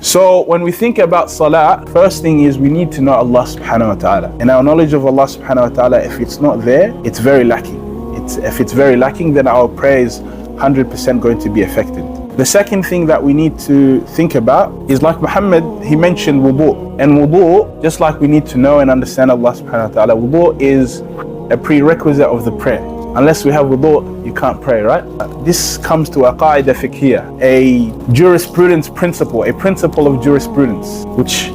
So when we think about salah, first thing is we need to know Allah subhanahu wa ta'ala. And our knowledge of Allah subhanahu wa ta'ala, if it's not there, it's very lacking. If it's very lacking, then our prayer is 100% going to be affected. The second thing that we need to think about is, like Muhammad, he mentioned wudu. And wudu, just like we need to know and understand Allah subhanahu wa ta'ala, wudu is a prerequisite of the prayer. Unless we have wudu, you can't pray, right? This comes to a qaida fiqhiyya, a jurisprudence principle, a principle of jurisprudence, which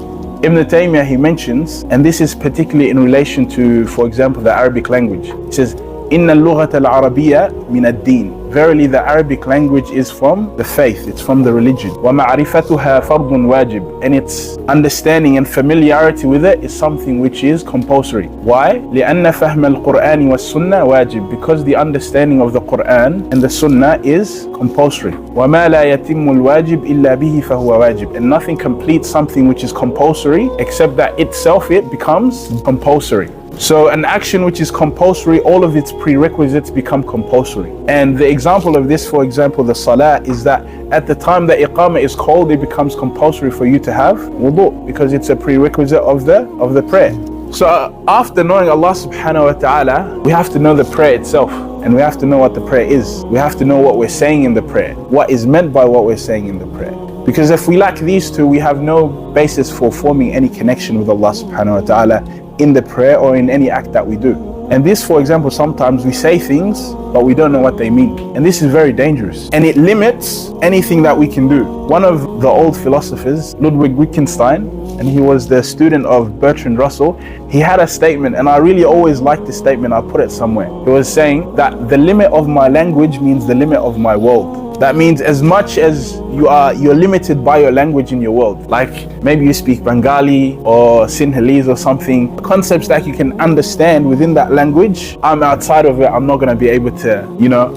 Ibn Taymiyyah, he mentions, and this is particularly in relation to, for example, the Arabic language. He says, Inna al-lughat al-arabiyya min ad-din. Verily, the Arabic language is from the faith, it's from the religion. وَمَعْرِفَتُهَا فَرْضٌ وَاجِبٌ. And its understanding and familiarity with it is something which is compulsory. Why? لِأَنَّ فَهْمَ الْقُرْآنِ وَالسُّنَّةِ وَاجِبٌ. Because the understanding of the Qur'an and the Sunnah is compulsory. وَمَا لَا يَتِمُّ الْوَاجِبِ إِلَّا بِهِ فَهُوَ وَاجِبٌ. And nothing completes something which is compulsory except that itself, it becomes compulsory. So an action which is compulsory, all of its prerequisites become compulsory. And the example of this, for example, the salah, is that at the time that iqamah is called, it becomes compulsory for you to have wudu, because it's a prerequisite of the prayer. So after knowing Allah subhanahu wa ta'ala, we have to know the prayer itself, and we have to know what the prayer is. We have to know what we're saying in the prayer, what is meant by what we're saying in the prayer. Because if we lack these two, we have no basis for forming any connection with Allah subhanahu wa ta'ala in the prayer or in any act that we do. And this, for example, sometimes we say things, but we don't know what they mean. And this is very dangerous. And it limits anything that we can do. One of the old philosophers, Ludwig Wittgenstein, and he was the student of Bertrand Russell, he had a statement, and I really always liked this statement, I'll put it somewhere. He was saying that the limit of my language means the limit of my world. That means as much as you're limited by your language in your world. Like maybe you speak Bengali or Sinhalese or something, concepts that you can understand within that language, I'm outside of it, I'm not going to be able to,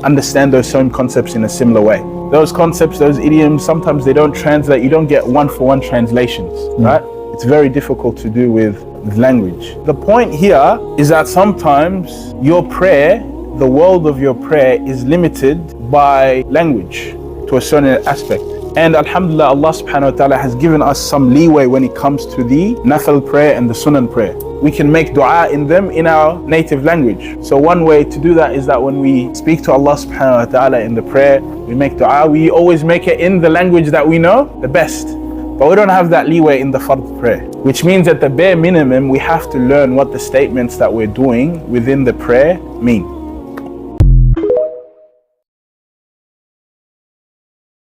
understand those same concepts in a similar way. Those concepts, those idioms, sometimes they don't translate, you don't get one-for-one translations, right? It's very difficult to do with language. The point here is that sometimes your prayer, the world of your prayer is limited by language to a certain aspect. And alhamdulillah, Allah subhanahu wa ta'ala has given us some leeway when it comes to the nafil prayer and the sunan prayer. We can make dua in them in our native language. So one way to do that is that when we speak to Allah subhanahu wa ta'ala in the prayer, we make dua, we always make it in the language that we know the best. But we don't have that leeway in the fard prayer, which means at the bare minimum, we have to learn what the statements that we're doing within the prayer mean.